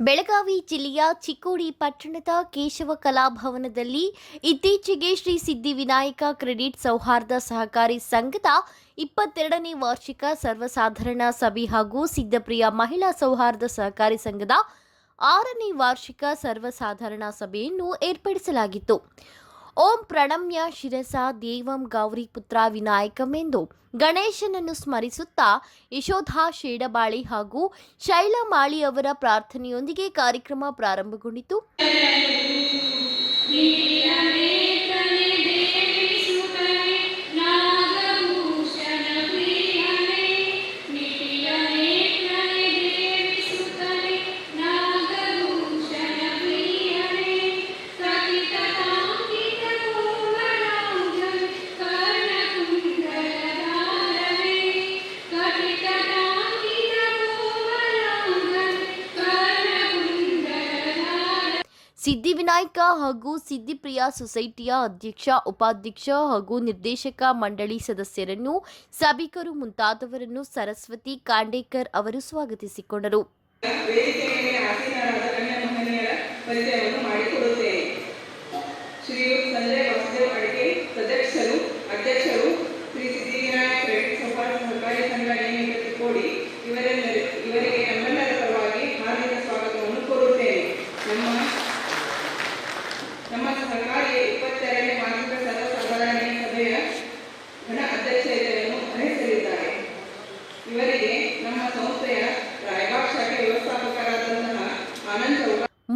ಬೆಳಗಾವಿ ಜಿಲ್ಲೆಯ ಚಿಕ್ಕೋಡಿ ಪಟ್ಟಣದ ಕೇಶವ ಕಲಾಭವನದಲ್ಲಿ ಇತ್ತೀಚೆಗೆ ಶ್ರೀ ಸಿದ್ಧಿವಿನಾಯಕ ಕ್ರೆಡಿಟ್ ಸೌಹಾರ್ದ ಸಹಕಾರಿ ಸಂಘದ 22ನೇ ವಾರ್ಷಿಕ ಸರ್ವಸಾಧಾರಣ ಸಭೆ ಹಾಗೂ ಸಿದ್ಧಪ್ರಿಯ ಮಹಿಳಾ ಸೌಹಾರ್ದ ಸಹಕಾರಿ ಸಂಘದ 6ನೇ ವಾರ್ಷಿಕ ಸರ್ವಸಾಧಾರಣ ಸಭೆಯನ್ನು ಏರ್ಪಡಿಸಲಾಗಿತ್ತು. ಓಂ ಪ್ರಣಮ್ಯ ಶಿರಸಾ ದೇವಂ ಗೌರಿ ಪುತ್ರ ವಿನಾಯಕಂ ಎಂದು ಗಣೇಶನನ್ನು ಸ್ಮರಿಸುತ್ತಾ ಯಶೋಧಾ ಶೇಡಬಾಳಿ ಹಾಗೂ ಶೈಲಾ ಮಾಳಿ ಅವರ ಪ್ರಾರ್ಥನೆಯೊಂದಿಗೆ ಕಾರ್ಯಕ್ರಮ ಪ್ರಾರಂಭಗೊಂಡಿತು. ಸಿದ್ಧಿವಿನಾಯಕ ಹಾಗೂ ಸಿದ್ಧಿಪ್ರಿಯ ಸೊಸೈಟಿಯ ಅಧ್ಯಕ್ಷ, ಉಪಾಧ್ಯಕ್ಷ ಹಾಗೂ ನಿರ್ದೇಶಕ ಮಂಡಳಿ ಸದಸ್ಯರನ್ನು, ಸಭಿಕರು ಮುಂತಾದವರನ್ನು ಸರಸ್ವತಿ ಕಾಂಡೇಕರ್ ಅವರು ಸ್ವಾಗತಿಸಿಕೊಂಡರು. ಇವರಿಗೆ ನಮ್ಮೆಲ್ಲರ ಪರವಾಗಿ ಹಾರ್ದಿಕ ಸ್ವಾಗತವನ್ನು ಕೋರುತ್ತೇನೆ. ನಮ್ಮ ಸಹಕಾರಿ 22ನೇ ವಾರ್ಷಿಕ ಸರ್ವಸಾಧಾರಣ ಸಭೆಯ ಘನ ಅಧ್ಯಕ್ಷತೆಯನ್ನು ವಹಿಸಲಿದ್ದಾರೆ. ಇವರಿಗೆ ನಮ್ಮ ಸಂಸ್ಥೆಯ ರಾಯಬಾಗ್ ಶಾಖೆ ವ್ಯವಸ್ಥಾಪಕರಾದಂತಹ ಆನಂದ್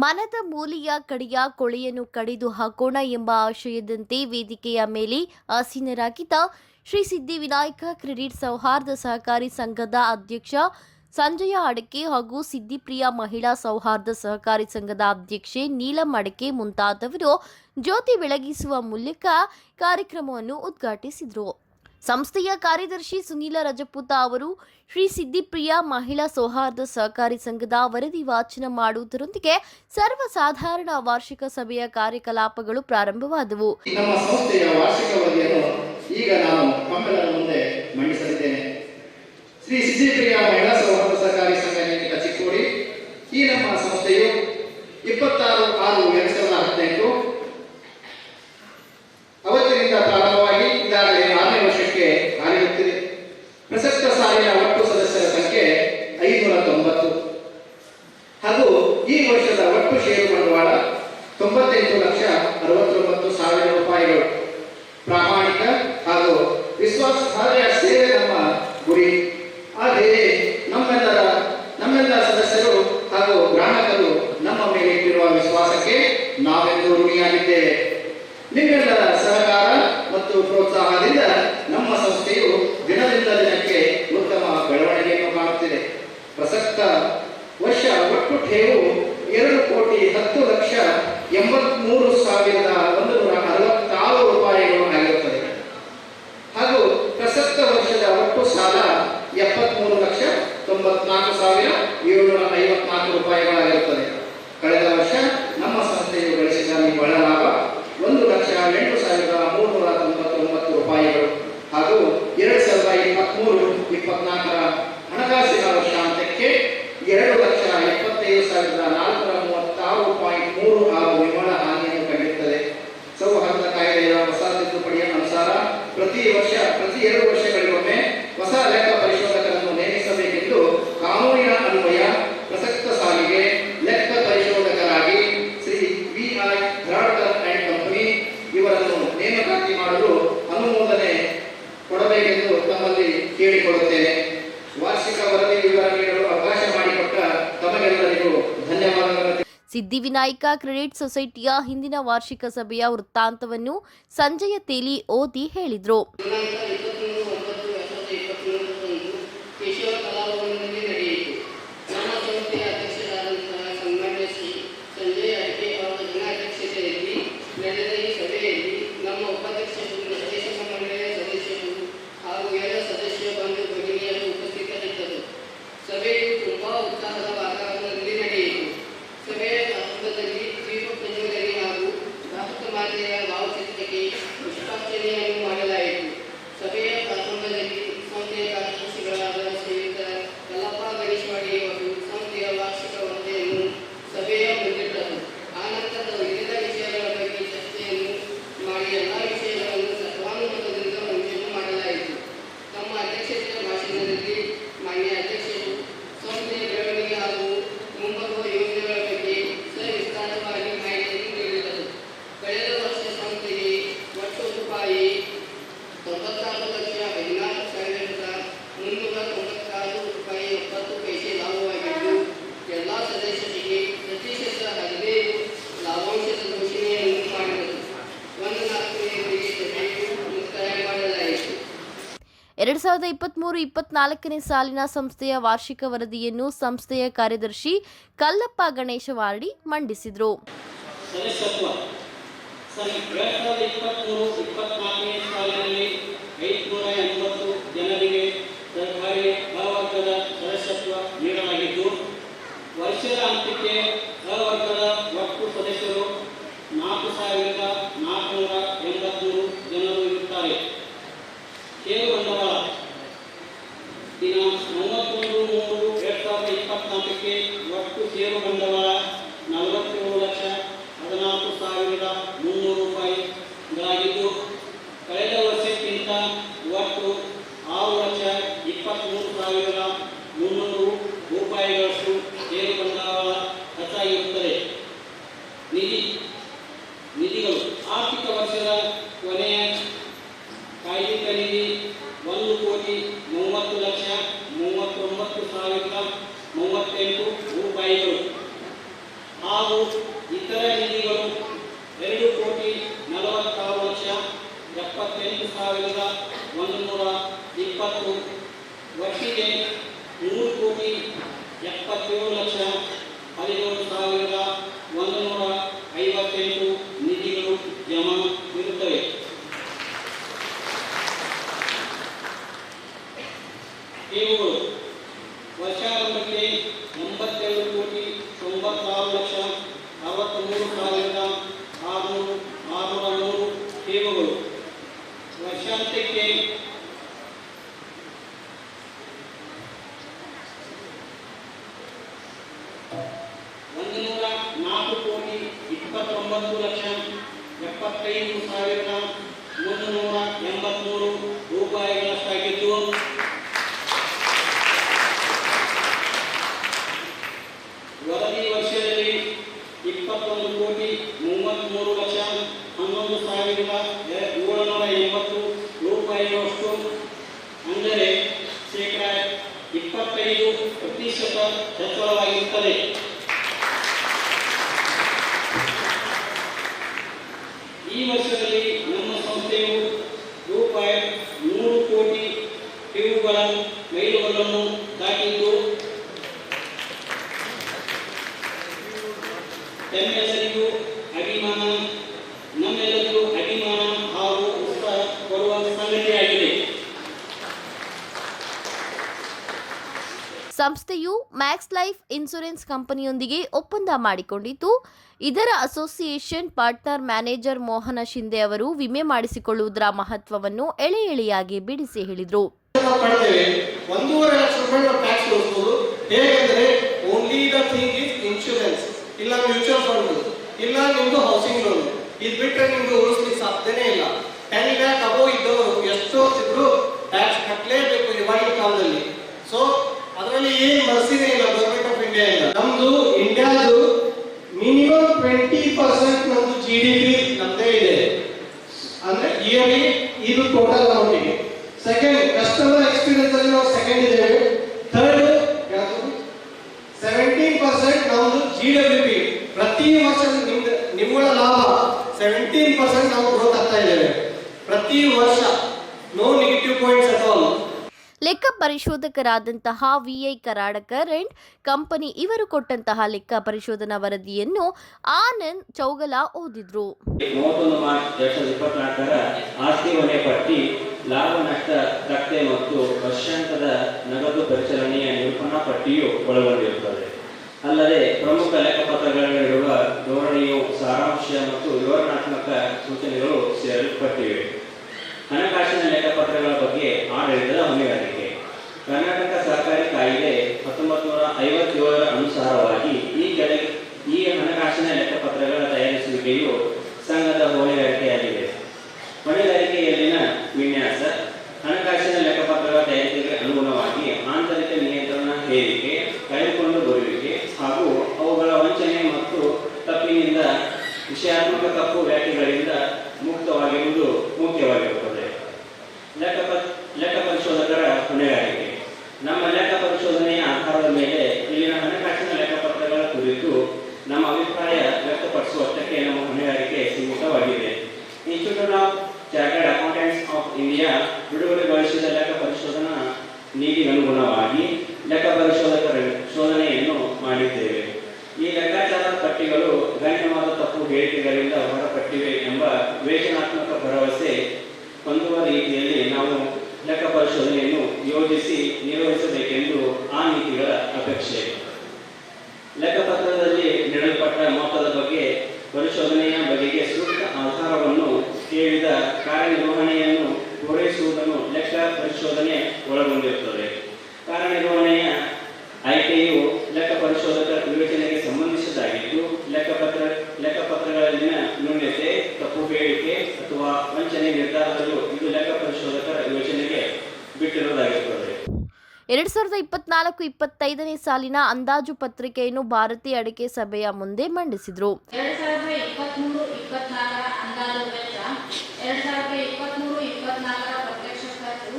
ಮನದ ಮೂಲೆಯ ಕಡೆಯ ಕೊಳೆಯನ್ನು ಕಡಿದು ಹಾಕೋಣ ಎಂಬ ಆಶಯದಂತೆ ವೇದಿಕೆಯ ಮೇಲೆ ಆಸೀನರಾಗಿದ್ದ ಶ್ರೀ ಸಿದ್ಧಿವಿನಾಯಕ ಕ್ರೆಡಿಟ್ ಸೌಹಾರ್ದ ಸಹಕಾರಿ ಸಂಘದ ಅಧ್ಯಕ್ಷ ಸಂಜಯ ಅಡಕೆ ಹಾಗೂ ಸಿದ್ಧಿಪ್ರಿಯ ಮಹಿಳಾ ಸೌಹಾರ್ದ ಸಹಕಾರಿ ಸಂಘದ ಅಧ್ಯಕ್ಷೆ ನೀಲಂ ಅಡಕೆ ಮುಂತಾದವರು ಜ್ಯೋತಿ ಬೆಳಗಿಸುವ ಮೂಲಕ ಕಾರ್ಯಕ್ರಮವನ್ನು ಉದ್ಘಾಟಿಸಿದರು. ಸಂಸ್ಥೆಯ ಕಾರ್ಯದರ್ಶಿ ಸುನೀಲ ರಜಪೂತ ಅವರು ಶ್ರೀ ಸಿದ್ಧಿಪ್ರಿಯ ಮಹಿಳಾ ಸೌಹಾರ್ದ ಸಹಕಾರಿ ಸಂಘದ ವರದಿ ವಾಚನ ಮಾಡುವುದರೊಂದಿಗೆ ಸರ್ವಸಾಧಾರಣ ವಾರ್ಷಿಕ ಸಭೆಯ ಕಾರ್ಯಕಲಾಪಗಳು ಪ್ರಾರಂಭವಾದವು. ನಮ್ಮ ಸಂಸ್ಥೆಯ ವಾರ್ಷಿಕ ವರದಿಯನ್ನು ಈಗ ನಾನು ತಮ್ಮೆಲ್ಲರ ಮುಂದೆ ಮಂಡಿಸಲಿದ್ದೇನೆ. ಶ್ರೀ ಸಿದ್ಧಿಪ್ರಿಯ ಮಹಿಳಾ ಸೌಹಾರ್ದ ಸಹಕಾರಿ ಸಂಘ ನಿಯಮಿತ ಚಿಕ್ಕೋಡಿ ಈ ನಮ್ಮ ಸಂಸ್ಥೆಯು 26/6/2018 ಅವತ್ತಿನಿಂದ ಪ್ರಾರಂಭವಾಗಿ ಈಗಾಗಲೇ 6ನೇ ವರ್ಷಕ್ಕೆ ಕಾಲಿಡುತ್ತಿದೆ. ಪ್ರಸಕ್ತ ಸಾಲಿನ ಒಟ್ಟು ಸದಸ್ಯರ ಸಂಖ್ಯೆ 590 ಹಾಗೂ ಈ ವರ್ಷದ ಒಟ್ಟು ಷೇರು ಬಂಡವಾಳ 98,69,000 ರೂಪಾಯಿಗಳು. ಪ್ರಾಮಾಣಿಕ ಹಾಗೂ ವಿಶ್ವಾಸಾರ್ಹ ಸೇವೆ ನಮ್ಮ ಗುರಿ. ಹಾಗೆಯೇ ನಮ್ಮೆಲ್ಲ ಸದಸ್ಯರು ಹಾಗೂ ಗ್ರಾಹಕರು ನಮ್ಮ ಮೇಲೆ ಇಟ್ಟಿರುವ ವಿಶ್ವಾಸಕ್ಕೆ ನಾವೆಂದು ಋಣಿಯಾಗಿದ್ದೇವೆ. ನಿಮ್ಮೆಲ್ಲರ ಸಹಕಾರ ಮತ್ತು ಪ್ರೋತ್ಸಾಹದಿಂದ ನಮ್ಮ ಸಂಸ್ಥೆಯು ದಿನದಿಂದ ದಿನಕ್ಕೆ ಉತ್ತಮ ಬೆಳವಣಿಗೆಯನ್ನು ಕಾಣುತ್ತಿದೆ. ಪ್ರಸಕ್ತ ವರ್ಷ ಒಟ್ಟು ಠೇವು 2,83,83,166 ರೂಪಾಯಿಗಳು ಆಗಿರುತ್ತದೆ ಹಾಗೂ ಪ್ರಸಕ್ತ ವರ್ಷದ ಒಟ್ಟು ಸಾಲ 73,94,754 ರೂಪಾಯಿಗಳಾಗಿರುತ್ತದೆ. ಕಳೆದ ವರ್ಷ ನಮ್ಮ ಸಂಸ್ಥೆಯು ಗಳಿಸಿದ ನಿವ್ವಳ ಲಾಭ 1,08,399 ರೂಪಾಯಿಗಳು ಹಾಗೂ 2023-24 ಹಣಕಾಸಿನ ವರ್ಷಾಂತ್ಯಕ್ಕೆ 2,75,436.36 ನಿವ್ವಳ ಹಾನಿಯನ್ನು ಕಂಡಿರುತ್ತದೆ. ಸೌಹಾರ್ದ ಕಾಯ್ದೆಯ ಹೊಸ ತಿದ್ದುಪಡಿಯ ಅನುಸಾರ ಪ್ರತಿ 2 ವರ್ಷಗಳಿಗೊಮ್ಮೆ ಹೊಸ ಲೆಕ್ಕ ಪರಿಶೋಧಕರನ್ನು ನೇಮಿಸಬೇಕೆಂದು ಕಾನೂನಿನ ಅನ್ವಯ ಪ್ರಸಕ್ತ ಸಾಲಿಗೆ ಲೆಕ್ಕ ಪರಿಶೋಧಕರಾಗಿ ಶ್ರೀ ವಿ.ಐ. ಧರಾಡ್ಕರ್ ಅಂಡ್ ಕಂಪನಿ ಇವರನ್ನು ನೇಮಕಾತಿ ಮಾಡಲು ಅನುಮೋದನೆ ಕೊಡಬೇಕೆಂದು ತಮ್ಮಲ್ಲಿ ಕೇಳಿಕೊಳ್ಳುತ್ತೇನೆ. ವಾರ್ಷಿಕ ವರದಿ ವಿವರ ನೀಡಲು ಅವಕಾಶ ಮಾಡಿಕೊಟ್ಟ ತಮಗೆಲ್ಲರಿಗೂ ಧನ್ಯವಾದಗಳು. ಸಿದ್ಧಿವಿನಾಯಕ ಕ್ರೆಡಿಟ್ ಸೊಸೈಟಿಯ ಹಿಂದಿನ ವಾರ್ಷಿಕ ಸಭೆಯ ವೃತ್ತಾಂತವನ್ನು ಸಂಜಯ ತೇಲಿ ಓದಿ ಹೇಳಿದರು. ಕೇಶವ ಕಲಾಭವನದಲ್ಲಿ ನಡೆಯಿತು. ನಮ್ಮ ಸಂಸ್ಥೆಯ ಅಧ್ಯಕ್ಷರಾದಂತಹ ಸನ್ಮಾನ್ಯ ಶ್ರೀ ಸಂಜಯ ಅಡಕೆ ಅವರ ಘನಾಧ್ಯಕ್ಷತೆಯಲ್ಲಿ ನಡೆದ ಈ ಸಭೆಯಲ್ಲಿ ನಮ್ಮ ಉಪಾಧ್ಯಕ್ಷರು, ನಿರ್ದೇಶಕ ಮಂಡಳಿಯ ಸದಸ್ಯರು ಹಾಗೂ ಎಲ್ಲ ಸದಸ್ಯ ಬಂಧು ಭಗಿನಿಯರು ಉಪಸ್ಥಿತರಿದ್ದರು. ಸಭೆಯು ತುಂಬಾ ಉತ್ಸಾಹದ ವಾತಾವರಣದಲ್ಲಿ ನಡೆಯಿತು. ಸಭೆಯ ಪ್ರಾರಂಭದಲ್ಲಿ ದೀಪ ಪ್ರಜ್ವಲನೆ ಹಾಗೂ ಭಾರತ ಮಾತೆಯ ಭಾವಚಿತ್ರಕ್ಕೆ ಪುಷ್ಪಾರ್ಚನೆಯನ್ನು ಮಾಡಲಾಯಿತು. ಸಭೆಯ 2023-24ನೇ ಸಾಲಿನ ಸಂಸ್ಥೆಯ ವಾರ್ಷಿಕ ವರದಿಯನ್ನು ಸಂಸ್ಥೆಯ ಕಾರ್ಯದರ್ಶಿ ಕಲ್ಲಪ್ಪ ಗಣೇಶವಾಡಿ ಮಂಡಿಸಿದರು. ಸದಸ್ಯತ್ವ 2023-24ನೇ ಸಾಲಿನಲ್ಲಿ 580 ಜನರಿಗೆ ಸರ್ಕಾರಿ ಅ-ವರ್ಗದ ಸದಸ್ಯತ್ವ ನೀಡಲಾಗಿದ್ದು, ವರ್ಷದ ಅಂತ್ಯಕ್ಕೆ ಅ-ವರ್ಗದ ಒಟ್ಟು ಸದಸ್ಯರು 4,483 ಜನರು ಇರುತ್ತಾರೆ. ಷೇರು ಬಂಡವಾಳ ದಿನ 31/3/2024ಕ್ಕೆ ಒಟ್ಟು ಷೇರು ಬಂಡವಾಳ 47,14,300 ರೂಪಾಯಿಗಳಾಗಿದ್ದು, ಕಳೆದ ವರ್ಷಕ್ಕಿಂತ ಒಟ್ಟು 6,23,300 ರೂಪಾಯಿಗಳಷ್ಟು ಷೇರು ಬಂಡವಾಳ ಹೆಚ್ಚಾಗಿರುತ್ತದೆ. ನಿಧಿಗಳು ಆರ್ಥಿಕ ವರ್ಷದ ಕೊನೆಯ ಕಾಯ್ದಿಕ ನಿಧಿ 1,30,39,038 ರೂಪಾಯಿಗಳು ಹಾಗೂ ಇತರ ನಿಧಿಗಳು 2,46,78,120 ವರ್ಷಿಗೆ 3,77,17,158 ನಿಧಿಗಳು ಜಮಾ ಇರುತ್ತವೆ. ಇವುಗಳು ವರ್ಷಾರಂಭಕ್ಕೆ 82,96,63,603 ಠೇವುಗಳು, ವರ್ಷಾಂತ್ಯಕ್ಕೆ 1,04,29,75,383 ರೂಪಾಯಿಗಳಷ್ಟಾಗಿದ್ದು, ವರದಿ ವರ್ಷದಲ್ಲಿ 21,33,11,780 ರೂಪಾಯಿಗಳಷ್ಟು, ಅಂದರೆ ಶೇಕಡಾ 25% ಹೆಚ್ಚಳವಾಗಿರುತ್ತದೆ. ಈ ವರ್ಷದಲ್ಲಿ ನಮ್ಮ ಸಂಸ್ಥೆಯು ರೂಪಾಯಿ 100 ಕೋಟಿ ಠೇವುಗಳ ಮೈಲುಗಲ್ಲನ್ನು ದಾಟಿದ್ದು, ನಮ್ಮೆಲ್ಲರಿಗೂ ಅಭಿಮಾನ ಹಾಗೂ ಉತ್ಸಾಹ ಕೊಡುವ ಸಂಗತಿಯಾಗಿದೆ. ಸಂಸ್ಥೆಯು ಮ್ಯಾಕ್ಸ್ ಲೈಫ್ ಇನ್ಶೂರೆನ್ಸ್ ಕಂಪನಿಯೊಂದಿಗೆ ಒಪ್ಪಂದ ಮಾಡಿಕೊಂಡಿದ್ದು, ಇದರ ಅಸೋಸಿಯೇಷನ್ ಪಾರ್ಟ್ನರ್ ಮ್ಯಾನೇಜರ್ ಮೋಹನ ಶಿಂದೆ ಅವರು ವಿಮೆ ಮಾಡಿಸಿಕೊಳ್ಳುವುದರ ಮಹತ್ವವನ್ನು ಎಳೆ ಎಳೆಯಾಗಿ ಬಿಡಿಸಿ ಹೇಳಿದರು. 1.5 ಲಕ್ಷ ರೂಪಾಯಿ ಟ್ಯಾಕ್ಸ್ ಉಳಿಸಬಹುದು. ಹೇಗೆಂದರೆ only the thing is insurance, ಇಲ್ಲ ಮ್ಯೂಚುವಲ್ ಫಂಡ್, ಇಲ್ಲ ನಿಮ್ದು ಹೌಸಿಂಗ್ ಲೋನ್. ಇದು ಬಿಟ್ಟರೆ ನಿಮ್ದು ಉಳಿಸ್ಲಿಕ್ಕೆ ಸಾಧ್ಯನೇ ಇಲ್ಲ. 10 lakh ಅಬೋ ಇದ್ದವರು ಎಷ್ಟೋ ಇದ್ರು ಟ್ಯಾಕ್ಸ್ ಕಟ್ಟಲೇಬೇಕು ಇವಾಗಿನ ಕಾಲದಲ್ಲಿ. ಸೊ ಅದರಲ್ಲಿ ಏನು ಮನಸ್ಸಿನೇ ಇಲ್ಲ ಗವರ್ಮೆಂಟ್ ಆಫ್ ಇಂಡಿಯಾ ಇಂದ. ನಮ್ದು ಇಂಡಿಯಾದು ಮಿನಿಮಮ್ 20% ನಮ್ದು GDP ನಮ್ದೇ ಇದೆ, ಅಂದ್ರೆ ಇಯರ್ಲಿ ಇದು ಟೋಟಲ್ ಅಮೌಂಟಿಗೆ. ಸೆಕೆಂಡ್, ಕಸ್ಟಮರ್ ಎಕ್ಸ್ಪೀರಿಯನ್ಸ್ ಅಲ್ಲಿ ನಾವು ಸೆಕೆಂಡ್ ಇದ್ದೇವೆ. ಥರ್ಡ್, 17% ನಮ್ದು GWP, ಪ್ರತಿ ವರ್ಷ ನಿವ್ವಳ ಲಾಭ 17% ನಾವು ಗ್ರೋತ್ ಆಗ್ತಾ ಇದ್ದೇವೆ ಪ್ರತಿ ವರ್ಷ. No negative points at all. ಲೆಕ್ಕ ಪರಿಶೋಧಕರಾದಂತಹ VI ಕರಾಡಕರ್ ಅಂಡ್ ಕಂಪನಿ ಇವರು ಕೊಟ್ಟಂತಹ ಲೆಕ್ಕ ಪರಿಶೋಧನಾ ವರದಿಯನ್ನು ಆನಂದ್ ಚೌಗಲ ಓದಿದ್ರು. 31 ಮಾರ್ಚ್ 2024ರ ಆಸ್ತಿ ಹೊಣೆ ಪಟ್ಟಿ, ಲಾಭ ನಷ್ಟ ತಕ್ಕತೆ ಮತ್ತು ವರ್ಷಾಂತದ ನಗದು ಪರಿಚಲನೆಯ ನಿರೂಪಣಾ ಪಟ್ಟಿಯು ಒಳಗೊಂಡಿರುತ್ತದೆ. ಅಲ್ಲದೆ ಪ್ರಮುಖ ಲೆಕ್ಕಪತ್ರಗಳಲ್ಲಿರುವ ಧೋರಣೆಯು ಸಾರಾಂಶ ಮತ್ತು ವಿವರಣಾತ್ಮಕ ಸೂಚನೆಗಳು ಸೇರಲ್ಪಟ್ಟಿವೆ. ಹಣಕಾಸಿನ ಲೆಕ್ಕಪತ್ರಗಳ ಬಗ್ಗೆ ಆಡಳಿತದ ಹೊಣೆಗಾರಿಕೆ. ಕರ್ನಾಟಕ ಸಹಕಾರಿ ಕಾಯ್ದೆ 1957ರ ಅನುಸಾರವಾಗಿ ಈ ಹಣಕಾಸಿನ ಲೆಕ್ಕಪತ್ರಗಳ ತಯಾರಿಸುವಿಕೆಯು ಸಂಘದ ಹೊಣೆಗಾರಿಕೆಯಾಗಿದೆ. ಹೊಣೆಗಾರಿಕೆಯಲ್ಲಿನ ವಿನ್ಯಾಸ, ಹಣಕಾಸಿನ ಲೆಕ್ಕಪತ್ರಗಳ ತಯಾರಿಕೆಗೆ ಅನುಗುಣವಾಗಿ ಆಂತರಿಕ ನಿಯಂತ್ರಣ, ಹೇರಿಕೆ, ಕಳೆದುಕೊಂಡು ಬರುವಿಕೆ ಹಾಗೂ ಅವುಗಳ ವಂಚನೆ ಮತ್ತು ತಪ್ಪಿನಿಂದ ವಿಷಯಾತ್ಮಕ ತಪ್ಪು ವ್ಯಾಖ್ಯೆಗಳಿಂದ ಮುಕ್ತವಾಗಿರುವುದು ಮುಖ್ಯವಾಗಿರುತ್ತದೆ. ಲೆಕ್ಕ ಪರಿಶೋಧಕರ ಹೊಣೆಗಾರಿಕೆ. ನಮ್ಮ ಲೆಕ್ಕ ಪರಿಶೋಧನೆಯ ಆಧಾರದ ಮೇಲೆ ಇಲ್ಲಿನ ಹಣಕಾಸಿನ ಲೆಕ್ಕಪತ್ರಗಳ ಕುರಿತು ನಮ್ಮ ಅಭಿಪ್ರಾಯ ವ್ಯಕ್ತಪಡಿಸುವಷ್ಟಕ್ಕೆ ನಮ್ಮ ಹೊಣೆಗಾರಿಕೆ ಸೀಮಿತವಾಗಿದೆ. Institute of chartered accountants of India ಬಿಡುಗಡೆಗೊಳಿಸಿದ ಲೆಕ್ಕ ಪರಿಶೋಧನಾ ಅನುಗುಣವಾಗಿ ಲೆಕ್ಕ ಪರಿಶೋಧಕರ ಶೋಧನೆಯನ್ನು ಮಾಡಿದ್ದೇವೆ. ಈ ಲೆಕ್ಕಾಚಾರದ ಪಟ್ಟಿಗಳು ಗಣ್ಯವಾದ ತಪ್ಪು ಹೇಳಿಕೆಗಳಿಂದ ಹೊರಪಟ್ಟಿವೆ ಎಂಬ ವಿವೇಚನಾತ್ಮಕ ಭರವಸೆ ಹೊಂದುವ ರೀತಿಯಲ್ಲಿ ನಾವು ಲೆಕ್ಕ ಪರಿಶೋಧನೆಯನ್ನು ಯೋಜಿಸಿ ನಿರ್ವಹಿಸಬೇಕೆಂದು ಆ ನೀತಿಗಳ ಅಪೇಕ್ಷೆ. ಲೆಕ್ಕಪತ್ರದಲ್ಲಿ ನೀಡಲ್ಪಟ್ಟ ಮೊತ್ತದ ಬಗ್ಗೆ ಪರಿಶೋಧನೆಯ ಬಗೆಗೆ ಸೂಕ್ತ ಆಧಾರವನ್ನು ಕೇಳಿದ ಕಾರ್ಯನಿರ್ವಹಣೆಯನ್ನು ಪೂರೈಸುವುದನ್ನು ಲೆಕ್ಕ ಪರಿಶೋಧನೆ ಒಳಗೊಂಡಿರುತ್ತದೆ. ಕಾರ್ಯನಿರ್ವಹಣೆಯ ಆಯ್ಕೆಯು ಲೆಕ್ಕ ಪರಿಶೋಧಕರ ವಿವೇಚನೆಗೆ ಸಂಬಂಧಿಸಿದ್ದಾಗಿದ್ದು ಲೆಕ್ಕಪತ್ರಗಳಲ್ಲಿನ ನ್ಯೂನತೆ, ತಪ್ಪು ಹೇಳಿಕೆ ಅಥವಾ ವಂಚನೆ ನಿರ್ಧಾರಗಳು ಇದು ಲೆಕ್ಕ ಪರಿಶೋಧಕರ ವಿವೇಚನೆಗೆ ಬಿಟ್ಟಿರುವುದಾಗಿರುತ್ತದೆ. 2024-25ನೇ ಸಾಲಿನ ಅಂದಾಜು ಪತ್ರಿಕೆಯನ್ನು ಭಾರತೀಯ ಅಡಿಕೆ ಸಭೆಯ ಮುಂದೆ ಮಂಡಿಸಿದರು. 2023-24 ಅಂದಾಜು ವೆಚ್ಚ, 2023-24 ಪ್ರತ್ಯಕ್ಷ ಖರ್ಚು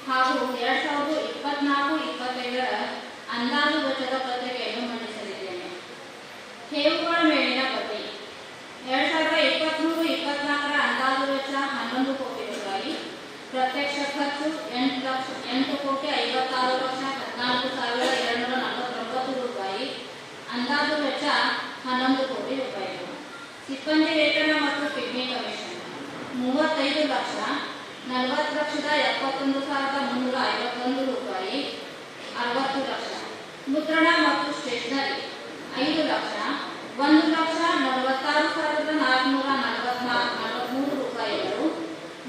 ಹಾಗೂ 2024-25 ಅಂದಾಜು ವೆಚ್ಚದ ಪತ್ರಿಕೆಯನ್ನು ಮಂಡಿಸಲಿದ್ದೇನೆ. ಠೇವುಗಳ ಮೇಲಿನ ಬಡ್ಡಿ 2023-24 ಅಂದಾಜು ವೆಚ್ಚ 11 ಕೋಟಿ ರೂಪಾಯಿ, ಪ್ರತ್ಯಕ್ಷ ಖರ್ಚು 8,56,14,249 ರೂಪಾಯಿ, ಅಂದಾಜು ವೆಚ್ಚ 11 ಕೋಟಿ ರೂಪಾಯಿಗಳು. ಸಿಬ್ಬಂದಿ ವೇತನ ಮತ್ತು ಪಿಗ್ಮಿ ಕಮಿಷನ್ 35 ಲಕ್ಷ, 40,71,351 ರೂಪಾಯಿ 60 ಲಕ್ಷ. ಮುದ್ರಣ ಮತ್ತು ಸ್ಟೇಷನರಿ 5 ಲಕ್ಷ, 1,46,443 ರೂಪಾಯಿಗಳು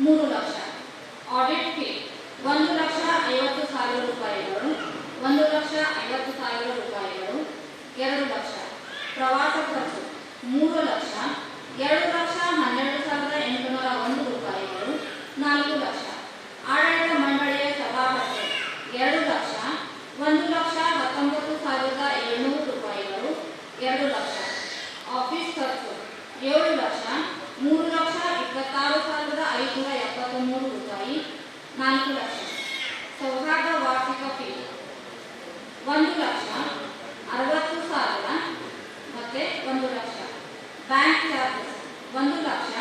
3 ಲಕ್ಷ. ಆಡಿಟ್ ಫೀ 1,50,000 ರೂಪಾಯಿಗಳು 1,50,000 ರೂಪಾಯಿಗಳು 2 ಲಕ್ಷ. ಪ್ರವಾಸ ಖರ್ಚು 3 ಲಕ್ಷ, 2,12,801 ರೂಪಾಯಿಗಳು 4 ಲಕ್ಷ. ಆಡಳಿತ ಮಂಡಳಿಯ ಸಭಾಭತ್ಯೆ 2 ಲಕ್ಷ, 1,19,700 ರೂಪಾಯಿಗಳು 2 ಲಕ್ಷ. ಆಫೀಸ್ ಖರ್ಚು 7 ಲಕ್ಷ, 3,26,573 ರೂಪಾಯಿ 4 ಲಕ್ಷ. ಸೌಹಾರ್ದ ವಾರ್ಷಿಕ ಫೀ 1 ಲಕ್ಷ, 60,000 ಮತ್ತೆ 1 ಲಕ್ಷ. ಬ್ಯಾಂಕ್ ಚಾರ್ಜಸ್ 1 ಲಕ್ಷ,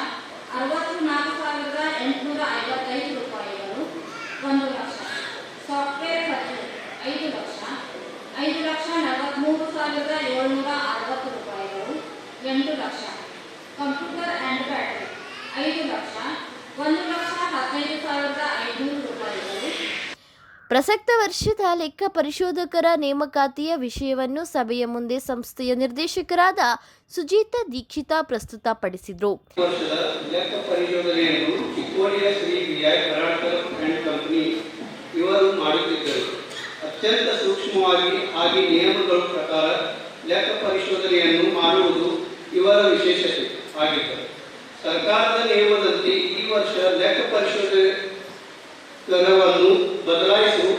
64,855 ರೂಪಾಯಿಗಳು 1 ಲಕ್ಷ. ಸಾಫ್ಟ್ವೇರ್ ಖರ್ಚು 5 ಲಕ್ಷ, 5,43,760 ರೂಪಾಯಿಗಳು 8 lakh. Computer and battery 5 lakh, 1,15,500 ರೂಪಾಯಿಗಳು. ಪ್ರಸಕ್ತ ವರ್ಷದ ಲೆಕ್ಕ ಪರಿಶೋಧಕರ ನೇಮಕಾತಿಯ ವಿಷಯವನ್ನು ಸಭೆಯ ಮುಂದೆ ಸಂಸ್ಥೆಯ ನಿರ್ದೇಶಕರಾದ ಸುಜೀತಾ ದೀಕ್ಷಿತ ಪ್ರಸ್ತುತಪಡಿಸಿದರು. ವರ್ಷದ ಲೆಕ್ಕ ಪರಿಶೋಧನೆಯನ್ನು ಚಿಕ್ಕೋಡಿಯ ಶ್ರೀ ವಿಜಯ ಕರ್ನಾಟಕ ಅಂಡ್ ಕಂಪನಿ ಇವರು ಮಾಡುತ್ತಿದ್ದರು. ಅತ್ಯಂತ ಸೂಕ್ಷ್ಮವಾಗಿ ಹಾಗೆ ನಿಯಮಗಳ ಪ್ರಕಾರ ಲೆಕ್ಕ ಪರಿಶೋಧನೆಯನ್ನು ಮಾಡುವುದು ಇವರ ವಿಶೇಷತೆ ಆಗಿತ್ತು. ಸರ್ಕಾರದ ನಿಯಮದಂತೆ ಈ ವರ್ಷ ಲೆಕ್ಕ ಪರಿಶೋಧನೆ ದರವನ್ನು ಬದಲಾಯಿಸುವ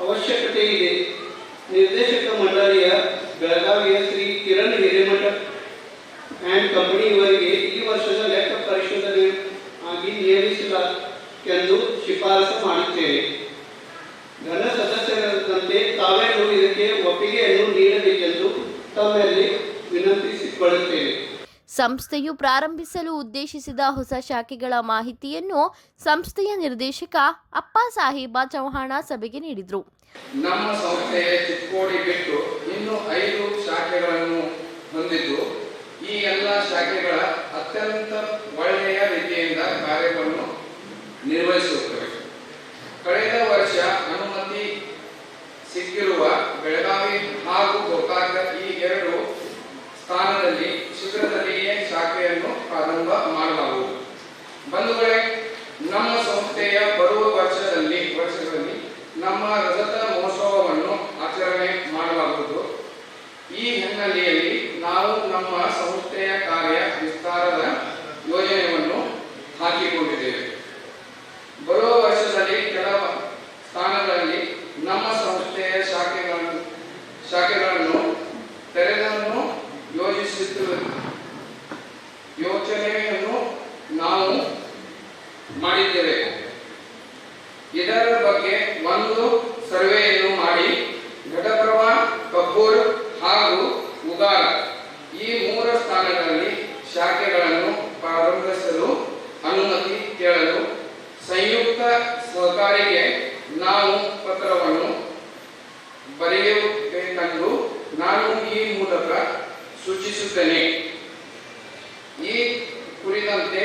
ಅವಶ್ಯಕತೆ ಇದೆ. ನಿರ್ದೇಶಕ ಮಂಡಳಿಯ ಬೆಳಗಾವಿಯ ಶ್ರೀ ಕಿರಣ್ ಹಿರೇಮಠ ಆ್ಯಂಡ್ ಕಂಪನಿ ಇವರಿಗೆ ಈ ವರ್ಷದ ಲೆಕ್ಕ ಪರಿಶೋಧನೆ ಆಗಿ ನೇಮಿಸಲಾಕೆಂದು ಶಿಫಾರಸು ಮಾಡುತ್ತೇವೆ. ಘನ ಸದಸ್ಯರಂತೆ ತಾವೇನು ಇದಕ್ಕೆ ಒಪ್ಪಿಗೆಯನ್ನು ನೀಡಬೇಕೆಂದು ತಮ್ಮಲ್ಲಿ ವಿನಂತಿಸಿಕೊಳ್ಳುತ್ತೇವೆ. ಸಂಸ್ಥೆಯು ಪ್ರಾರಂಭಿಸಲು ಉದ್ದೇಶಿಸಿದ ಹೊಸ ಶಾಖೆಗಳ ಮಾಹಿತಿಯನ್ನು ಸಂಸ್ಥೆಯ ನಿರ್ದೇಶಕ ಅಪ್ಪ ಸಾಹೇಬ ಚೌಹಾಣ ಸಭೆಗೆ ನೀಡಿದರು. ನಮ್ಮ ಸಂಸ್ಥೆ ಚಿಕ್ಕೋಡಿ ಬಿಟ್ಟು ಇನ್ನೂ 5 ಶಾಖೆಗಳನ್ನು ಹೊಂದಿದ್ದು ಈ ಎಲ್ಲ ಶಾಖೆಗಳ ಅತ್ಯಂತ ಒಳ್ಳೆಯ ರೀತಿಯಿಂದ ಕಾರ್ಯವನ್ನು ನಿರ್ವಹಿಸುತ್ತವೆ. ಕಳೆದ ವರ್ಷ ಅನುಮತಿ ಸಿಕ್ಕಿರುವ ಬೆಳಗಾವಿ ಹಾಗೂ ಗೋಕಾಕ ಈ 2 ಸ್ಥಾನದಲ್ಲಿ ಶೀಘ್ರದಲ್ಲಿಯೇ ಶಾಖೆಯನ್ನು ಪ್ರಾರಂಭ ಮಾಡಲಾಗುವುದು. ಬಂಧುಗಳೇ, ನಮ್ಮ ಸಂಸ್ಥೆಯ ಬರುವ ವರ್ಷದಲ್ಲಿ ನಮ್ಮ ರಜತ ಮಹೋತ್ಸವವನ್ನು ಆಚರಣೆ ಮಾಡಲಾಗುವುದು. ಈ ಹಿನ್ನೆಲೆಯಲ್ಲಿ ನಾವು ನಮ್ಮ ಸಂಸ್ಥೆಯ ಕಾರ್ಯ ವಿಸ್ತಾರದ ಯೋಜನೆಯನ್ನು ಹಾಕಿಕೊಂಡಿದ್ದೇವೆ. ಬರುವ ವರ್ಷದಲ್ಲಿ ಕೆಲವು ಸ್ಥಾನಗಳಲ್ಲಿ ನಮ್ಮ ಸಂಸ್ಥೆಯ ಶಾಖೆಗಳನ್ನು ತೆರೆದನ್ನು ಯೋಚನೆಯನ್ನು ನಾವು ಮಾಡಿದ್ದೇವೆ. ಇದರ ಬಗ್ಗೆ ಒಂದು ಸರ್ವೆಯನ್ನು ಮಾಡಿ ಘಟಪ್ರಭಾ, ಕಬ್ಬೂರ್ ಹಾಗೂ ಉಗಾರ ಈ 3 ಸ್ಥಾನಗಳಲ್ಲಿ ಶಾಖೆಗಳನ್ನು ಪ್ರಾರಂಭಿಸಲು ಅನುಮತಿ ಕೇಳಲು ಸಂಯುಕ್ತ ಸಹಕಾರಿಗೆ ನಾವು ಪತ್ರವನ್ನು ಬರೆಯಬೇಕೆಂದು ನಾನು ಈ ಮೂಲಕ ಸೂಚಿಸುತ್ತೇನೆ. ಈ ಕುರಿತಂತೆ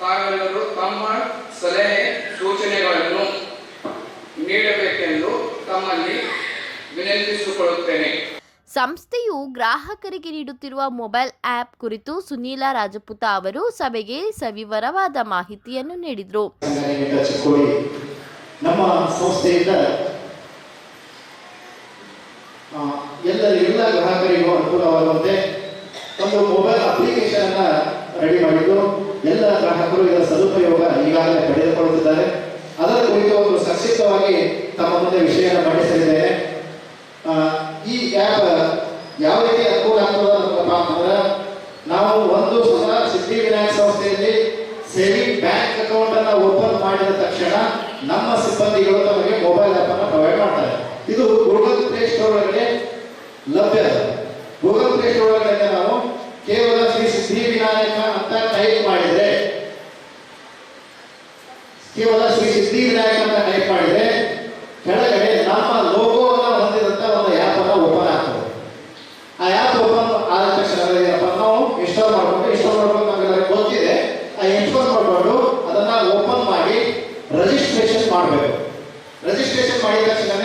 ತಾವೆಲ್ಲರೂ ತಮ್ಮ ಸಲಹೆ ಸೂಚನೆಗಳನ್ನು ನೀಡಬೇಕೆಂದು ತಮ್ಮಲ್ಲಿ ವಿನಂತಿಸಿಕೊಳ್ಳುತ್ತೇನೆ. ಸಂಸ್ಥೆಯು ಗ್ರಾಹಕರಿಗೆ ನೀಡುತ್ತಿರುವ ಮೊಬೈಲ್ ಆ್ಯಪ್ ಕುರಿತು ಸುನೀಲ ರಾಜಪುತ ಅವರು ಸಭೆಗೆ ಸವಿವರವಾದ ಮಾಹಿತಿಯನ್ನು ನೀಡಿದರು. ಚಿಕ್ಕೋಡಿ ನಮ್ಮ ಸಂಸ್ಥೆಯಿಂದ ಎಲ್ಲ ಗ್ರಾಹಕರಿಗೂ ಅನುಕೂಲವಾಗುವಂತೆ ಒಂದು ಮೊಬೈಲ್ ಅಪ್ಲಿಕೇಶನ್ ಅನ್ನ ರೆಡಿ ಮಾಡಿದ್ದು ಎಲ್ಲ ಗ್ರಾಹಕರು ಇದರ ಸದುಪಯೋಗ ಈಗಾಗಲೇ ಪಡೆದುಕೊಳ್ಳುತ್ತಿದ್ದಾರೆ. ಅದರ ಕುರಿತು ಒಂದು ಸಂಕ್ಷಿಪ್ತವಾಗಿ ತಮ್ಮ ಮುಂದೆ ವಿಷಯವನ್ನು ಮಂಡಿಸಲಿದ್ದೇನೆ. ಈ ಆ್ಯಪ್ ಯಾವ ರೀತಿ ಅನುಕೂಲ ಆಗ್ತದೆ ಅಂತಂದ್ರೆ, ನಾವು ಒಂದು ಸಲ ಸಿದ್ಧಿವಿನಾಯಕ ಸಂಸ್ಥೆಯಲ್ಲಿ ಸೇವಿಂಗ್ ಬ್ಯಾಂಕ್ ಅಕೌಂಟ್ ಅನ್ನು ಓಪನ್ ಮಾಡಿದ ತಕ್ಷಣ ನಮ್ಮ ಸಿಬ್ಬಂದಿಗಳು ತಮಗೆ ಮೊಬೈಲ್ ಆ್ಯಪ್ ಅನ್ನು ಪ್ರೊವೈಡ್ ಮಾಡ್ತಾರೆ. ಇದು ಗೂಗಲ್ ಪ್ಲೇ ಸ್ಟೋರ್ ಒಳಗಡೆ ಲಭ್ಯ. ಗೂಗಲ್ ಪ್ಲೇ ಸ್ಟೋರ್ ಒಳಗಡೆ ನಾವು ಕೇವಲ ಶ್ರೀ ಸಿದ್ಧಿವಿನಾಯಕ ಅಂತ ಟೈಪ್ ಮಾಡಿದ್ರೆ ಕೆಳಗಡೆ ನಮ್ಮ ಲೋಗೋವನ್ನು ಹೊಂದಿದಂತ ಒಂದು ಆ್ಯಪ್ ಅನ್ನು ಓಪನ್ ಆಗ್ತದೆ. ಆ ಆ್ಯಪ್ ಓಪನ್ ಆದ ತಕ್ಷಣ ನಾವು ಇನ್ಸ್ಟಾಲ್ ಮಾಡ್ಕೊಂಡು ನಮಗೆಲ್ಲರಿಗೂ ಗೊತ್ತಿದೆ. ಆ ಇನ್ಸ್ಟಾಲ್ ಮಾಡಿಕೊಂಡು ಅದನ್ನ ಓಪನ್ ಮಾಡಿ ರಿಜಿಸ್ಟ್ರೇಷನ್ ಮಾಡಬೇಕು. ರಿಜಿಸ್ಟ್ರೇಷನ್ ಮಾಡಿದ ತಕ್ಷಣ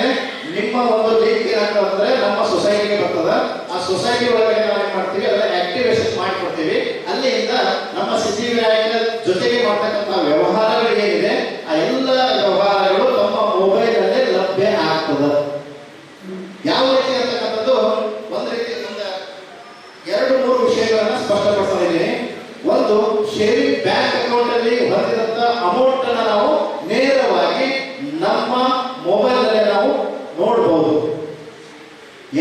ನಿಮ್ಮ ಒಂದು ಲಿಂಕ್ ಏನಾಗ್ತದೆ ನಮ್ಮ ಸೊಸೈಟಿಗೆ ಬರ್ತದೆ. ಆ ಸೊಸೈಟಿ ಒಳಗಡೆ ನಾವು ಏನು ಮಾಡ್ತೀವಿ, ಅದನ್ನ ಆಕ್ಟಿವೇಶನ್ ಮಾಡಿಕೊಡ್ತೀವಿ. ಅಲ್ಲಿಂದ ನಮ್ಮ ಸಿದ್ಧಿವಿನಾಯಕ ಜೊತೆಗೆ ಮಾಡ್ತಕ್ಕಂಥ ವ್ಯವಹಾರಗಳು ಏನಿದೆ ಆ ಎಲ್ಲ ವ್ಯವಹಾರಗಳು ತಮ್ಮ ಮೊಬೈಲ್ ಅಲ್ಲೇ ಲಭ್ಯ ಆಗ್ತದೆ. ಯಾವ ರೀತಿ ಅಂತಕ್ಕಂಥದ್ದು ಒಂದು ರೀತಿ ಒಂದು 2-3 ವಿಷಯಗಳನ್ನ ಸ್ಪಷ್ಟಪಡಿಸ್ತಾ ಇದ್ದೀನಿ. ಒಂದು, ಶೇರಿಂಗ್ ಬ್ಯಾಂಕ್ ಅಕೌಂಟ್ ಅಲ್ಲಿ ಹೊಂದಿದಂತ ಅಮೌಂಟ್ ಅನ್ನ ನಾವು ನೇರವಾಗಿ ನಮ್ಮ ಮೊಬೈಲ್ ಅಲ್ಲೇ ನಾವು ನೋಡಬಹುದು.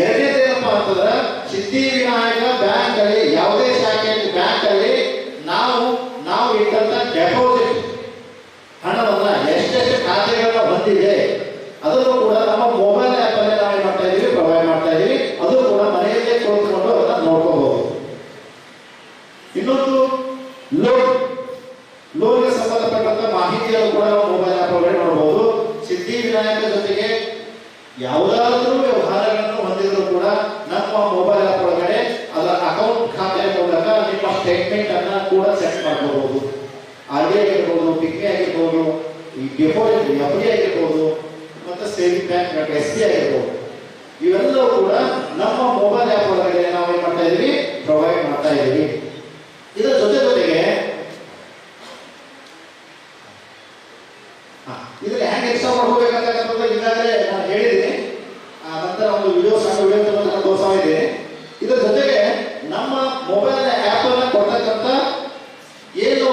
ಎರಡನೇದೇನಪ್ಪ ಅಂತಂದ್ರೆ, ಸಿದ್ಧಿವಿನಾಯಕ ಬ್ಯಾಂಕ್ ಅಲ್ಲಿ ಯಾವುದೇ ಶಾಖೆ ಬ್ಯಾಂಕ್ ಅಲ್ಲಿ ನಾವು ಇಟ್ಟಂತ ಡೆಪಾಸಿಟ್ ಹಣವನ್ನ ಎಷ್ಟೆಷ್ಟು ಖಾತೆಗಳನ್ನ ಹೊಂದಿದೆ ಅದನ್ನು ಕೂಡ ನಮ್ಮ ಮೊಬೈಲ್ ಆ್ಯಪ್ ಅಲ್ಲಿ ನಾವು ಏನು ಮಾಡ್ತಾ ಇದೀವಿ, ಪ್ರೊವೈಡ್ ಮಾಡ್ತಾ ಇದೀವಿ. ಅದು ಕೂಡ ಮನೆಯಲ್ಲೇ ಕುಳಿತುಕೊಂಡು ಅದನ್ನ ನೋಡ್ಕೋಬಹುದು. ಇನ್ನೊಂದು, ಲೋನ್ಗೆ ಸಂಬಂಧಪಟ್ಟಂತ ಮಾಹಿತಿಯನ್ನು ಕೂಡ ನಾವು ಮೊಬೈಲ್ ಆ್ಯಪ್ ಒಳಗಡೆ ನೋಡಬಹುದು. ಸಿದ್ಧಿವಿನಾಯಕ ಜೊತೆಗೆ ಯಾವುದಾದ್ರೂ ವ್ಯವಹಾರಗಳನ್ನು ಹೊಂದಿದ್ರು ಕೂಡ ನಮ್ಮ ಮೊಬೈಲ್ ಆ್ಯಪ್ ಒಳಗಡೆ ಅದರ ಅಕೌಂಟ್ ಖಾತೆ ಮೂಲಕ ನಿಮ್ಮ ಸ್ಟೇಟ್ಮೆಂಟ್ ಅನ್ನ ಕೂಡ ಸೆಟ್ ಮಾಡ್ಕೋಬಹುದು. RBI ಆಗಿರ್ಬೋದು, ಪಿಗ್ಮಿ ಆಗಿರ್ಬೋದು, ಈ ಡೆಪಾಸಿಟ್ FD ಆಗಿರ್ಬೋದು, ಮತ್ತು ಸೇವಿಂಗ್ ಬ್ಯಾಂಕ್ SB ಆಗಿರ್ಬೋದು, ಇವೆಲ್ಲವೂ ಕೂಡ ನಮ್ಮ ಮೊಬೈಲ್ ಆ್ಯಪ್ ಒಳಗಡೆ ನಾವು ಏನು ಮಾಡ್ತಾ ಇದೀವಿ, ಪ್ರೊವೈಡ್ ಮಾಡ್ತಾ ಇದೀವಿ. ಇದರ ಜೊತೆಗೆ ಇದರಲ್ಲಿ ಹ್ಯಾಂಗ್ ಇನ್ಸ್ಟಾಲ್ ಮಾಡ್ಕೋಬೇಕಂತಕ್ಕಂಥದ್ದು ಈಗಾಗಲೇ ನಾನು ಹೇಳಿದ್ದೀನಿ. ನಂತರ ಒಂದು ಸಣ್ಣ ವಿಡಿಯೋ ತೋರಿಸ್ತಾ ಇದ್ದೀನಿ. ಇದರ ಜೊತೆಗೆ ನಮ್ಮ ಮೊಬೈಲ್ ಆ್ಯಪ್ ಅನ್ನು ಕೊಡ್ತಕ್ಕಂಥ ಏನು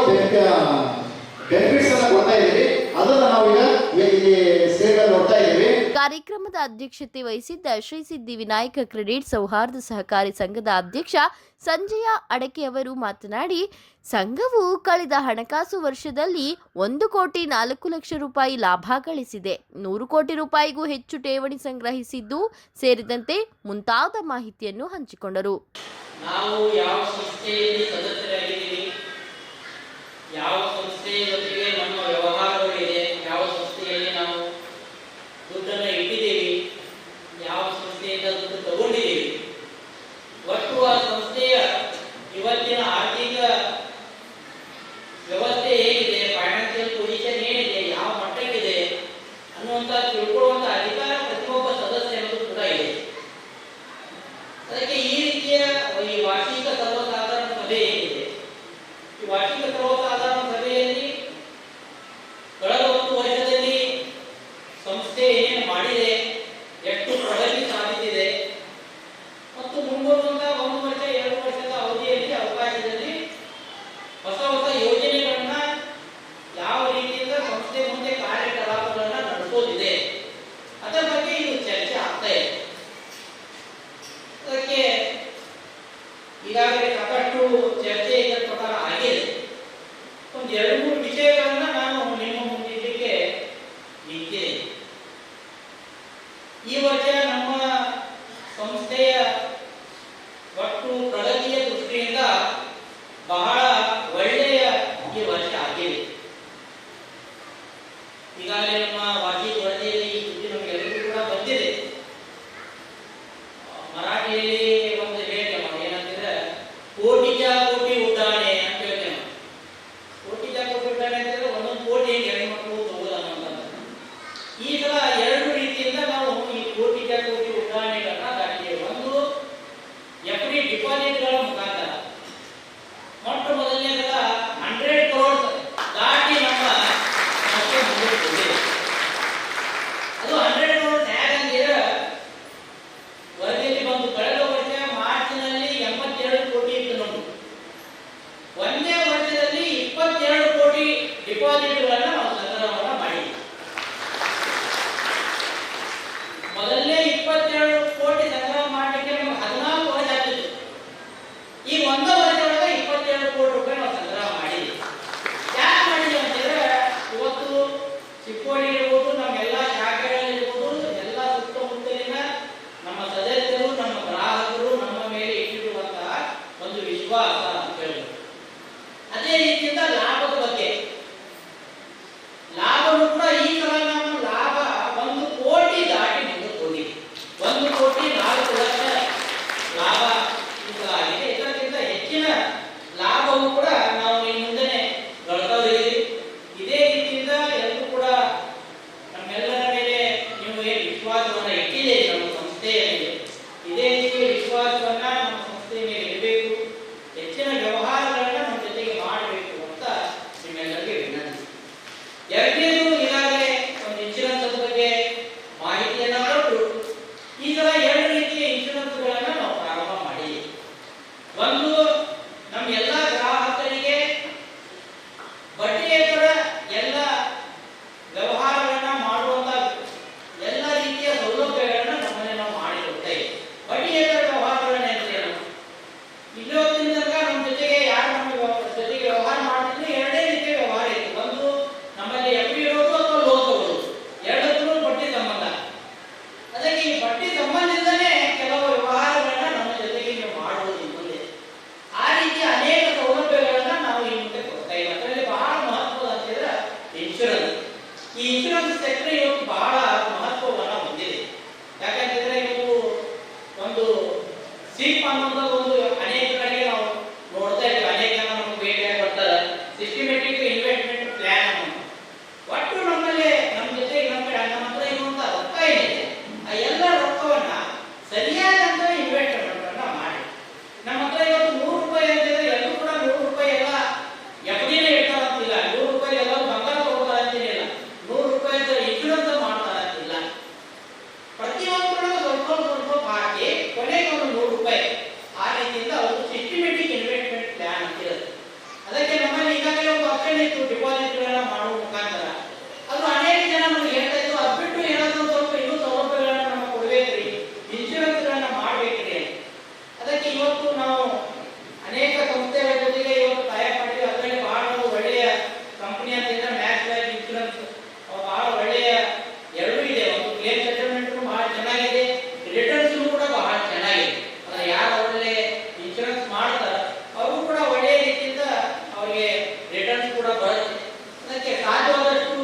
ಬೆನಿಫಿಟ್ಸ್ ಅನ್ನು ಕೊಡ್ತಾ ಇದ್ದೀವಿ ಅದನ್ನು ನಾವೀಗ ಇಲ್ಲಿ ಸೇವೆ ನೋಡ್ತಾ ಇದ್ದೀವಿ. ಕಾರ್ಯಕ್ರಮದ ಅಧ್ಯಕ್ಷತೆ ವಹಿಸಿದ್ದ ಶ್ರೀ ಸಿದ್ಧಿವಿನಾಯಕ ಕ್ರೆಡಿಟ್ ಸೌಹಾರ್ದ ಸಹಕಾರಿ ಸಂಘದ ಅಧ್ಯಕ್ಷ ಸಂಜಯ ಅಡಕೆ ಅವರು ಮಾತನಾಡಿ, ಸಂಘವು ಕಳೆದ ಹಣಕಾಸು ವರ್ಷದಲ್ಲಿ 1,04,00,000 ರೂಪಾಯಿ ಲಾಭ ಗಳಿಸಿದೆ, 100 ಕೋಟಿ ರೂಪಾಯಿಗೂ ಹೆಚ್ಚು ಠೇವಣಿ ಸಂಗ್ರಹಿಸಿದ್ದು ಸೇರಿದಂತೆ ಮುಂತಾದ ಮಾಹಿತಿಯನ್ನು ಹಂಚಿಕೊಂಡರು. ನಾವು ಯಾವ ಸಂಸ್ಥೆಯಲ್ಲಿ ಸದಸ್ಯರಾಗಿದ್ದೀವಿ, ಯಾವ ಸಂಸ್ಥೆಯ ಜೊತೆಗೆ ನಮ್ಮ ವ್ಯವಹಾರಗಳಿದೆ, ಯಾವ ಸಂಸ್ಥೆಯಲ್ಲಿ ನಾವು ದುಡ್ಡನ್ನು ಇಟ್ಟಿದ್ದೀವಿ, ಯಾವ ಸಂಸ್ಥೆಯಿಂದ ದುಡ್ಡು ತಗೊಂಡಿದ್ದೀವಿ, ಒಟ್ಟು ಆ ಸಂಸ್ಥೆಯ ಇವತ್ತಿನ ಆರ್ಥಿಕ ವ್ಯವಸ್ಥೆ ಹೇಗಿದೆ, ಫೈನಾನ್ಷಿಯಲ್ ಪೊಸಿಷನ್ ಏನಿದೆ, ಯಾವ ಮಟ್ಟಕ್ಕಿದೆ ಅನ್ನುವಂಥ ತಿಳ್ಕೊಳ್ಳುವಂಥ ಅಧಿಕಾರ ಪ್ರತಿಯೊಬ್ಬ ಸದಸ್ಯನದು ಕೂಡ ಇದೆ. ಅದಕ್ಕೆ ಈ ರೀತಿಯ ಈ ವಾರ್ಷಿಕ ಸರ್ವಸಾಧಾರಣ ಸಭೆ ಏನಿದೆ, ಈ ವಾರ್ಷಿಕ ಸರ್ವಸಾಧಾರಣ ಸಭೆಯಲ್ಲಿ ಕಳೆದ 1 ವರ್ಷದಲ್ಲಿ ಸಂಸ್ಥೆ ಏನೇನು ಮಾಡಿದೆ, ಎಷ್ಟು ಪ್ರಗತಿ ಸಾಧಿಸಿದೆ ಮತ್ತು ಮುಂಬರುವಂತಹ 1 ವರ್ಷ 2 ವರ್ಷದ ಅವಧಿಯಲ್ಲಿ ಅವಕಾಶದಲ್ಲಿ ಹೊಸ ಯೋಜನೆಗಳನ್ನ ಯಾವ ರೀತಿಯಿಂದ ಸಂಸ್ಥೆ ಮುಂದೆ ಕಾರ್ಯಕಲಾಪಗಳನ್ನ ನಡೆಸೋದಿದೆ ಅದರ ಬಗ್ಗೆ ಇದು ಚರ್ಚೆ ಆಗ್ತಾ ಇದೆ. ಅದಕ್ಕೆ ಈಗಾಗಲೇ ಸಾಕಷ್ಟು ಚರ್ಚೆ ಇದರ ಪ್ರಕಾರ ಆಗಿದೆ. ಒಂದು 2-3 ವಿಷಯಗಳನ್ನ ನಾನು ನಿಮ್ಮ ಮುಂದಿಡಲಿಕ್ಕೆ ಇದ್ದೇನೆ. ಈ ವರ್ಷ ನಮ್ಮ ಸಂಸ್ಥೆಯ ಒಟ್ಟು ಪ್ರಗತಿಯ ದೃಷ್ಟಿಯಿಂದ ಬಹಳ ಒಳ್ಳೆಯ ಈ ವರ್ಷ ಆಗಿದೆ. ಈಗಾಗಲೇ ನಮ್ಮ ವಾರ್ಷಿಕ ವರದಿಯಲ್ಲಿ ಈ ಸುದ್ದಿ ನಮಗೆಲ್ಲರಿಗೂ ಕೂಡ ಬಂದಿದೆ. ಒಂದು ವರ್ಷದೊಳಗೆ 27 ಕೋಟಿ ರೂಪಾಯಿ ನಾವು ಸಂಗ್ರಹ ಮಾಡಿದ್ವಿ. ಯಾಕೆ ಮಾಡಿದ್ವಿ ಅಂತಂದ್ರೆ ಇವತ್ತು ಚಿಕ್ಕೋಡಿ ಇರ್ಬೋದು, ನಮ್ಮೆಲ್ಲ ಶಾಖೆಗಳಿರ್ಬೋದು, ಎಲ್ಲ ಸುತ್ತಮುತ್ತಲಿನ ನಮ್ಮ ಸದಸ್ಯರು, ನಮ್ಮ ಗ್ರಾಹಕರು ನಮ್ಮ ಮೇಲೆ ಇಟ್ಟಿರುವಂತಹ ಒಂದು ವಿಶ್ವಾಸ ಅಂತ ಹೇಳ್ಬೋದು. ಅದೇ ರೀತಿಯಿಂದ ಲಾಭದ ಬಗ್ಗೆ, ಲಾಭನು ಕೂಡ ಈ ಸಲ ನಮ್ಮ ಲಾಭ 1 ಕೋಟಿ ದಾಟಿ ಮುಂದಕ್ಕೆ ಹೋಗಿದೆ. 1,04,00,000 ಲಾಭ ಆಗಿದೆ. ಇದಕ್ಕಿಂತ ಹೆಚ್ಚಿನ ಲಾಭವು ಕೂಡ ನಾವು ಇನ್ನು ಮುಂದೆ ಗಳಿಸ್ತಾ ಇದ್ದೀವಿ. ಇದೇ ರೀತಿಯಿಂದ ಎಲ್ಲರೂ ಕೂಡ ನಮ್ಮೆಲ್ಲರ ಮೇಲೆ ನೀವು ಏನು ವಿಶ್ವಾಸವನ್ನ ಇಟ್ಟಿದೆ ನಮ್ಮ ಸಂಸ್ಥೆಯ ಮೇಲೆ, ಇದೇ ರೀತಿಯ ವಿಶ್ವಾಸವನ್ನ ನಮ್ಮ ಸಂಸ್ಥೆಯ ಮೇಲೆ ಇಡಬೇಕು. ಹೆಚ್ಚಿನ ವ್ಯವಹಾರಗಳನ್ನ ನಮ್ಮ ಜೊತೆಗೆ ಮಾಡಬೇಕು ಅಂತ ನಿಮ್ಮೆಲ್ಲರಿಗೆ ವಿನಂತಿ. ಎರಡನೇದು, ಈಗಾಗಲೇ ಒಂದು ಇನ್ಶೂರೆನ್ಸ್ ಬಗ್ಗೆ ಮಾಹಿತಿಯನ್ನ ಕೊಟ್ಟು ಈ ಸಲ 2 ರೀತಿಯ ಇನ್ಶೂರೆನ್ಸ್ಗಳನ್ನ ನಾವು ಪ್ರಾರಂಭ ಮಾಡಿದ್ದೀವಿ. ಒಂದು, ನಮ್ಮ ಎಲ್ಲ ಗ್ರಾಹಕರಿಗೆ ಬಡ್ಡಿಯೇತರ ಎಲ್ಲ ವ್ಯವಹಾರಗಳನ್ನ ಮಾಡುವಂತ ಎಲ್ಲ ರೀತಿಯ ಸೌಲಭ್ಯಗಳನ್ನ ನಮ್ಮಲ್ಲಿ ನಾವು ಮಾಡಿಕೊಡ್ತೇವೆ. ಬಡ್ಡಿಯೇತರ ವ್ಯವಹಾರಗಳನ್ನೇನು, ಇಲ್ಲಿವತ್ತಿನ ತನಕ ನಮ್ಮ ಜೊತೆಗೆ ಯಾರು ನಮ್ಮ ಜೊತೆಗೆ ವ್ಯವಹಾರ ಮಾಡ್ತಿದ್ರು 2 ರೀತಿಯ ವ್ಯವಹಾರ ಇತ್ತು. ಒಂದು, ನಮ್ಮಲ್ಲಿ ಎಫ್ ಡಿ ಇರೋದು ಅಥವಾ ಲೋನ್ ತಗೊಳ್ಳೋದು, ಎರಡಕ್ಕೂ ಬಡ್ಡಿ ಸಂಬಂಧ. ಅದಕ್ಕೆ ಈ ಬಡ್ಡಿ ಸಂಬಂಧದಿಂದಲೇ ಕೆಲವು ವ್ಯವಹಾರಗಳನ್ನ ನಮ್ಮ ಜೊತೆಗೆ ನೀವು ಮಾಡುವುದು ಮುಂದೆ. ಆ ರೀತಿಯ ಅನೇಕ ಸೌಲಭ್ಯಗಳನ್ನ ನಾವು ಈ ಮುಂದೆ ಕೊಡ್ತಾ ಇದ್ದೀವಿ. ಅದರಲ್ಲಿ ಬಹಳ ಮಹತ್ವದ ಅಂತಂದ್ರೆ ಇನ್ಶೂರೆನ್ಸ್. ಈ ಇನ್ಶೂರೆನ್ಸ್ ಸೆಕ್ಟರ್ ಇವತ್ತು ಬಹಳ ಮಹತ್ವವನ್ನು ಹೊಂದಿದೆ. ಯಾಕಂತಂದ್ರೆ ನೀವು ಒಂದು ಸಿಪ್ ಅನ್ನೋದು ಒಂದು ಅನೇಕ ಕಡೆಗೆ ನಾವು ನೋಡ್ತಾ ಇದ್ದೀವಿ. ಅನೇಕ ಜನ ನಮಗೆ ಭೇಟಿಯಾಗಿ ಬರ್ತಾರೆ. ಸಿಸ್ಟಮೆಟಿಕ್ ಇನ್ವೆಸ್ಟ್ಮೆಂಟ್ ಪ್ಲಾನ್ ಅನ್ನೋದು ಒಟ್ಟು ನಮ್ಮಲ್ಲಿ ನಮ್ಮ ಜೊತೆಗೆ ನಮ್ಮ ಹತ್ರ ಇರುವಂತ ರೊಕ್ಕ ಏನಿದೆ ಆ ಎಲ್ಲ ರೊಕ್ಕವನ್ನ ಸರಿಯಾದಂತ ಇನ್ವೆಸ್ಟ್ಮೆಂಟ್ ಅನ್ನ ಮಾಡಿ. ನಮ್ಮ ಹತ್ರ ಇವತ್ತು 100 ರೂಪಾಯಿ ಅಂತಂದ್ರೆ ಎಲ್ಲರೂ ಕೂಡ 100 ರೂಪಾಯಿ ಎಲ್ಲ ಎಫ್ಡಿನೇ ಇಡ್ತಾರಂತಿಲ್ಲ, 100 ರೂಪಾಯಿ ಎಲ್ಲ ಬಂಗಾರ ತಗೋತಾರಂತಿಲ್ಲ, 100 ರೂಪಾಯಿ ಇನ್ಶೂರೆನ್ಸ್ ಮಾಡ್ತಾರಂತಿಲ್ಲ. ಪ್ರತಿಯೊಬ್ಬರು ಸ್ವಲ್ಪ ಹಾಕಿ ಕೊನೆಗೆ ಒಂದು 100 ರೂಪಾಯಿ ಆ ರೀತಿಯಿಂದ ಒಂದು ಸಿಸ್ಟಮೆಟಿಕ್ ಇನ್ವೆಸ್ಟ್ಮೆಂಟ್ ಪ್ಲಾನ್ ಅಂತಿರುತ್ತೆ. ಅದಕ್ಕೆ ನಮ್ಮಲ್ಲಿ ಈಗಾಗಲೇ ಒಂದು ಆಪ್ಷನ್ ಇತ್ತು, ಡಿಪಾಸಿಟ್ಗಳನ್ನ ಮಾಡುವ ಮುಖಾಂತರ. ಅದು ಅನೇಕ ಜನ ನಮ್ಗೆ ಹೇಳ್ತಾ ಇದ್ರು, ಅದು ಬಿಟ್ಟು ಏನಾದರೂ ಸ್ವಲ್ಪ ಇನ್ನೂ ಸೌಲಭ್ಯಗಳನ್ನ ನಮಗೆ ಕೊಡ್ಬೇಕ್ರಿ, ಇನ್ಶೂರೆನ್ಸ್ಗಳನ್ನ ಮಾಡ್ಬೇಕ್ರಿ. ಅದಕ್ಕೆ ಇವತ್ತು ನಾವು ಅನೇಕ ಸಂಸ್ಥೆಗಳ ಜೊತೆಗೆ ಇವತ್ತು ಟೈಪ್ ಮಾಡಿದ್ವಿ. ಅದರಲ್ಲಿ ಬಹಳ ಒಂದು ಒಳ್ಳೆಯ ಕಂಪನಿ ಅಂತಂದ್ರೆ ಮ್ಯಾಕ್ಸ್ ಲೈಫ್ ಇನ್ಶೂರೆನ್ಸ್, ಬಹಳ ಒಳ್ಳೆಯ ಎರಡೂ ಇದೆ. ಒಂದು ಕ್ಲೇಮ್ ಸೆಟಲ್ಮೆಂಟ್ ಬಹಳ ಚೆನ್ನಾಗಿದೆ, ರಿಟರ್ನ್ಸ್ ಕೂಡ ಬಹಳ ಚೆನ್ನಾಗಿದೆ. ಅಂದ್ರೆ ಯಾರು ಒಳ್ಳೆ ಇನ್ಶೂರೆನ್ಸ್ ಮಾಡ್ತಾರೆ ಅವರು ಕೂಡ ಒಳ್ಳೆಯ ರೀತಿಯಿಂದ ಅವರಿಗೆ ರಿಟರ್ನ್ಸ್ ಕೂಡ ಬರುತ್ತೆ. ಅದಕ್ಕೆ ಸಾಧ್ಯವಾದಷ್ಟು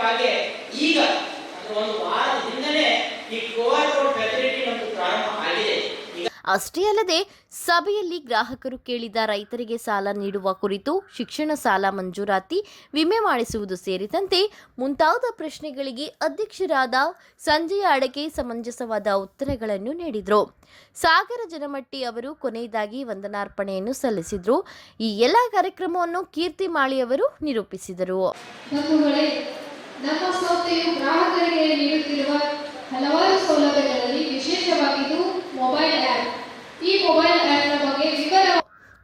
ಹಾಗೆ ಈಗ ಅಂದ್ರೆ ಒಂದು ವಾರದ ಹಿಂದನೇ ಈ QR ಕೋಡ್ ಫೆಸಿಲಿಟಿ ನಮ್ದು ಪ್ರಾರಂಭ ಆಗಿದೆ. ಅಷ್ಟೇ ಅಲ್ಲದೆ ಸಭೆಯಲ್ಲಿ ಗ್ರಾಹಕರು ಕೇಳಿದ ರೈತರಿಗೆ ಸಾಲ ನೀಡುವ ಕುರಿತು ಶಿಕ್ಷಣ ಸಾಲ ಮಂಜೂರಾತಿ, ವಿಮೆ ಮಾಡಿಸುವುದು ಸೇರಿದಂತೆ ಮುಂತಾದ ಪ್ರಶ್ನೆಗಳಿಗೆ ಅಧ್ಯಕ್ಷರಾದ ಸಂಜಯ್ ಅಡಕೆ ಸಮಂಜಸವಾದ ಉತ್ತರಗಳನ್ನು ನೀಡಿದರು. ಸಾಗರ ಜನಮಟ್ಟಿ ಅವರು ಕೊನೆಯದಾಗಿ ವಂದನಾರ್ಪಣೆಯನ್ನು ಸಲ್ಲಿಸಿದರು. ಈ ಎಲ್ಲ ಕಾರ್ಯಕ್ರಮವನ್ನು ಕೀರ್ತಿ ಮಾಳಿ ಅವರು ನಿರೂಪಿಸಿದರು. ಬಂಧುಗಳೇ, ನಮ್ಮ ಸಂಸ್ಥೆಯು ಗ್ರಾಹಕರಿಗೆ ನೀಡುತ್ತಿರುವ ಹಲವಾರು ಸೌಲಭ್ಯಗಳಲ್ಲಿ ವಿಶೇಷವಾಗಿದ್ದು ಮೊಬೈಲ್ ಆ್ಯಪ್. ಈ ಮೊಬೈಲ್ ಆ್ಯಪ್ನ ಬಗ್ಗೆ ವಿವರ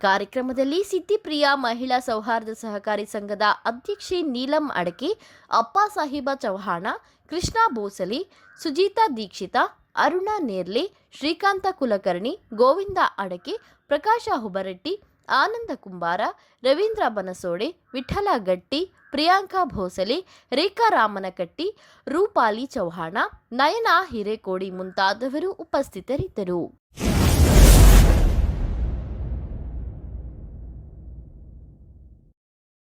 ಕಾರ್ಯಕ್ರಮದಲ್ಲಿ ಸಿದ್ದಿಪ್ರಿಯ ಮಹಿಳಾ ಸೌಹಾರ್ದ ಸಹಕಾರಿ ಸಂಘದ ಅಧ್ಯಕ್ಷೆ ನೀಲಂ ಅಡಕೆ, ಅಪ್ಪ ಸಾಹಿಬ ಚೌಹಾಣ, ಕೃಷ್ಣ ಬೋಸಲಿ, ಸುಜೀತಾ ದೀಕ್ಷಿತ, ಅರುಣಾ ನೇರ್ಲೆ, ಶ್ರೀಕಾಂತ ಕುಲಕರ್ಣಿ, ಗೋವಿಂದ ಅಡಕೆ, ಪ್ರಕಾಶ ಹುಬರಟ್ಟಿ, ಆನಂದ ಕುಂಬಾರ, ರವೀಂದ್ರ ಬನಸೋಡೆ, ವಿಠಲ ಗಟ್ಟಿ, ಪ್ರಿಯಾಂಕಾ ಭೋಸಲೆ, ರೇಖಾ ರಾಮನಕಟ್ಟಿ, ರೂಪಾಲಿ ಚೌಹಾಣ, ನಯನಾ ಹಿರೇಕೋಡಿ ಮುಂತಾದವರು ಉಪಸ್ಥಿತರಿದ್ದರು.